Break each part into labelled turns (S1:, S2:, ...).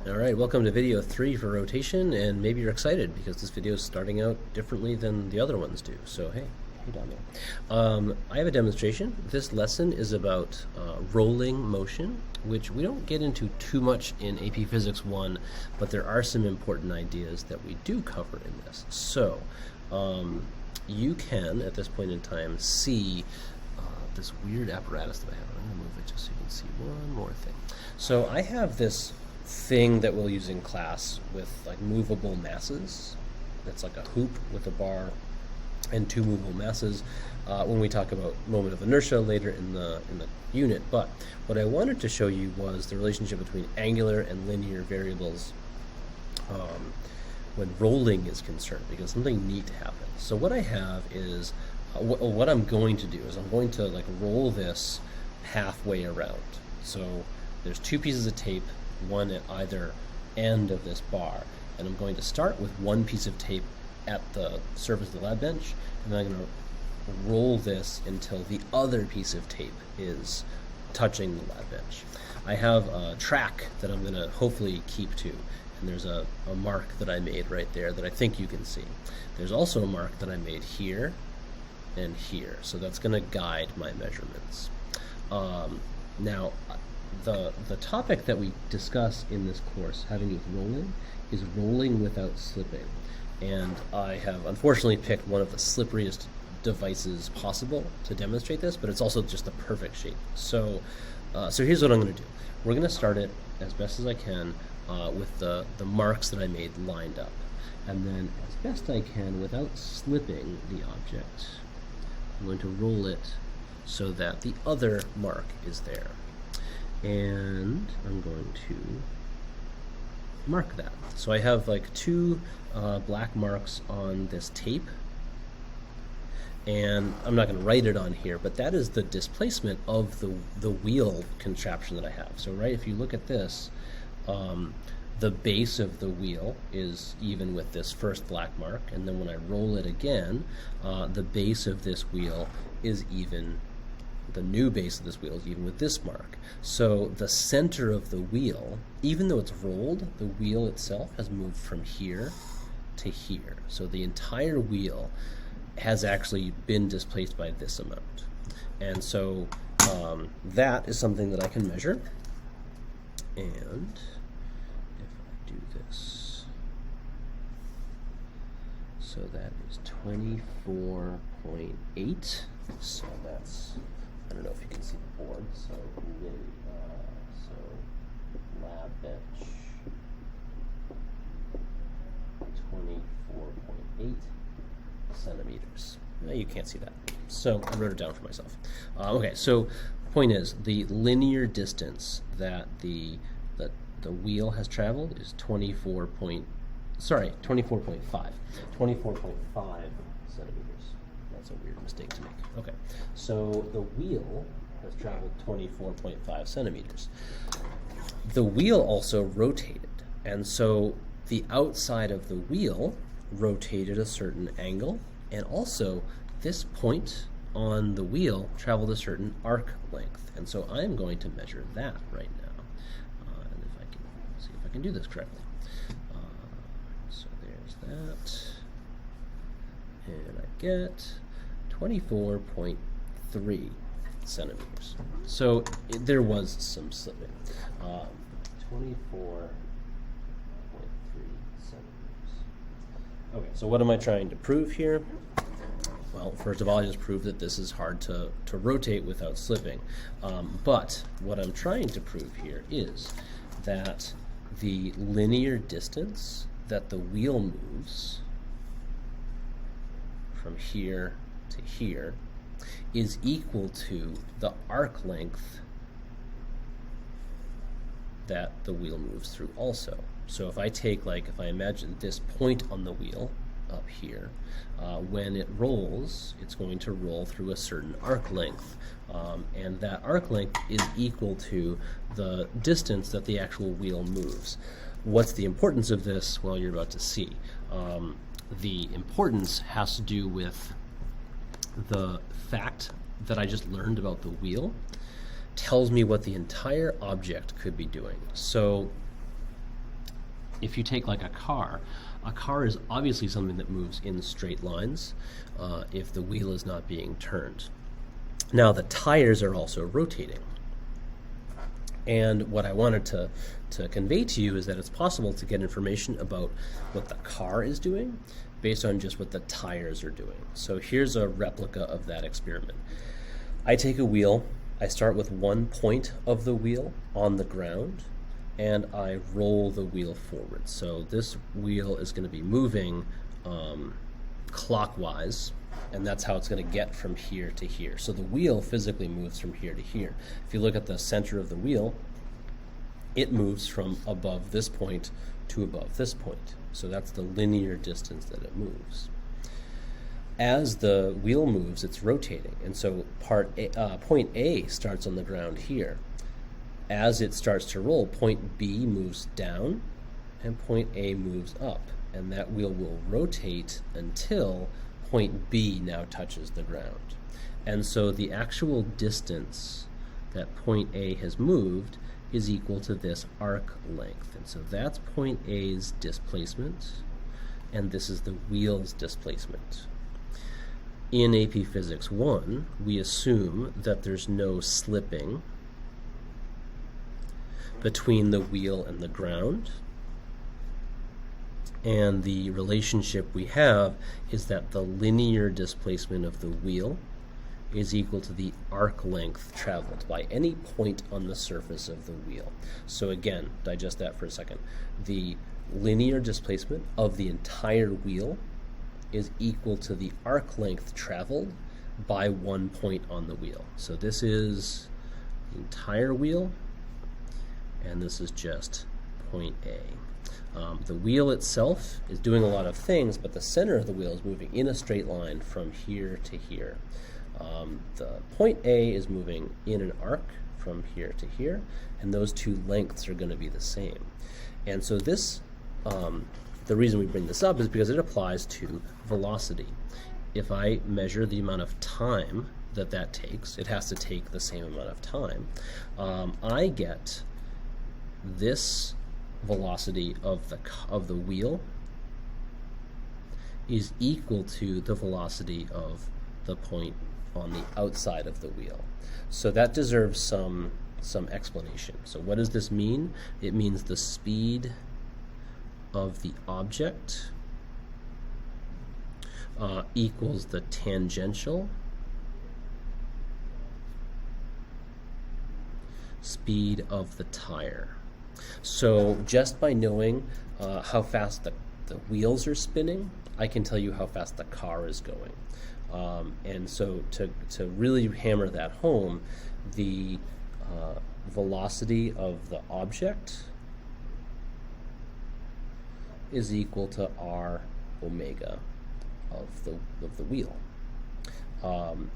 S1: Alright, welcome to video 3 for rotation, and maybe you're excited because this video is starting out differently than the other ones do. So hey down there. I have a demonstration. This lesson is about rolling motion, which we don't get into too much in AP Physics 1, but there are some important ideas that we do cover in this. So you can, at this point in time, see this weird apparatus that I have. I'm going to move it just so you can see one more thing. So I have this thing that we'll use in class with like movable masses. That's like a hoop with a bar and two movable masses when we talk about moment of inertia later in the unit. But what I wanted to show you was the relationship between angular and linear variables when rolling is concerned, because something neat happens. So what I have is what I'm going to do is I'm going to like roll this halfway around. So there's two pieces of tape, one at either end of this bar, and I'm going to start with one piece of tape at the surface of the lab bench, and then I'm going to roll this until the other piece of tape is touching the lab bench. I have a track that I'm going to hopefully keep to, and there's a mark that I made right there that I think you can see. There's also a mark that I made here and here, so that's going to guide my measurements. Now, the topic that we discuss in this course having to do with rolling is rolling without slipping. And I have unfortunately picked one of the slipperiest devices possible to demonstrate this, but it's also just the perfect shape. So here's what I'm going to do. We're going to start it as best as I can with the marks that I made lined up. And then as best I can, without slipping the object, I'm going to roll it so that the other mark is there. And I'm going to mark that. So I have like two black marks on this tape, and I'm not going to write it on here, but that is the displacement of the wheel contraption that I have. So right, if you look at this, the base of the wheel is even with this first black mark, and then when I roll it again, the base of this wheel is even. The new base of this wheel is even with this mark. So the center of the wheel, even though it's rolled, the wheel itself has moved from here to here. So the entire wheel has actually been displaced by this amount. And so that is something that I can measure. And if I do this, so that is 24.8. So that's, I don't know if you can see the board, so lab bench 24.8 centimeters. Now you can't see that, so I wrote it down for myself. Okay, so the point is the linear distance that the wheel has traveled is 24.5 centimeters. That's a weird mistake to make. Okay, so the wheel has traveled 24.5 centimeters. The wheel also rotated, and so the outside of the wheel rotated a certain angle, and also this point on the wheel traveled a certain arc length, and so I'm going to measure that right now, and if I can see if I can do this correctly. So there's that, and I get 24.3 centimeters. So there was some slipping. 24.3 centimeters. Okay, so what am I trying to prove here? Well, first of all, I just proved that this is hard to rotate without slipping. But what I'm trying to prove here is that the linear distance that the wheel moves from here to here is equal to the arc length that the wheel moves through also. So if I take, like, if I imagine this point on the wheel up here, when it rolls, it's going to roll through a certain arc length, and that arc length is equal to the distance that the actual wheel moves. What's the importance of this? Well, you're about to see. The importance has to do with the fact that I just learned about the wheel tells me what the entire object could be doing. So if you take like a car is obviously something that moves in straight lines if the wheel is not being turned. Now the tires are also rotating. And what I wanted to convey to you is that it's possible to get information about what the car is doing based on just what the tires are doing. So here's a replica of that experiment. I take a wheel, I start with one point of the wheel on the ground, and I roll the wheel forward. So this wheel is going to be moving clockwise, and that's how it's going to get from here to here. So the wheel physically moves from here to here. If you look at the center of the wheel, it moves from above this point to above this point. So that's the linear distance that it moves. As the wheel moves, it's rotating, and so point A starts on the ground here. As it starts to roll, point B moves down, and point A moves up, and that wheel will rotate until point B now touches the ground. And so the actual distance that point A has moved is equal to this arc length. And so that's point A's displacement, and this is the wheel's displacement. In AP Physics 1, we assume that there's no slipping between the wheel and the ground. And the relationship we have is that the linear displacement of the wheel is equal to the arc length traveled by any point on the surface of the wheel. So again, digest that for a second. The linear displacement of the entire wheel is equal to the arc length traveled by one point on the wheel. So this is the entire wheel, and this is just point A. The wheel itself is doing a lot of things, but the center of the wheel is moving in a straight line from here to here. The point A is moving in an arc from here to here, and those two lengths are going to be the same. And so this, the reason we bring this up is because it applies to velocity. If I measure the amount of time that takes, it has to take the same amount of time. I get this velocity of the wheel is equal to the velocity of the point on the outside of the wheel. So that deserves some explanation. So what does this mean? It means the speed of the object equals the tangential speed of the tire. So just by knowing how fast the wheels are spinning, I can tell you how fast the car is going. And so to really hammer that home, the velocity of the object is equal to r omega of the wheel.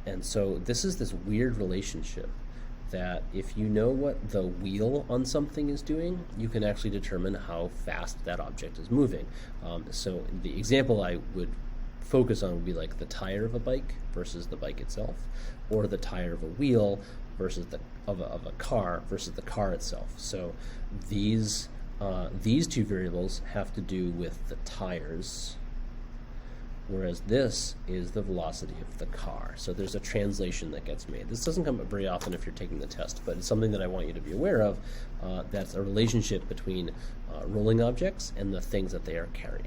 S1: And so this is this weird relationship that if you know what the wheel on something is doing, you can actually determine how fast that object is moving. So the example I would focus on would be like the tire of a bike versus the bike itself, or the tire of a wheel versus of a car versus the car itself. So these two variables have to do with the tires, whereas this is the velocity of the car. So there's a translation that gets made. This doesn't come up very often if you're taking the test, but it's something that I want you to be aware of. That's a relationship between rolling objects and the things that they are carrying.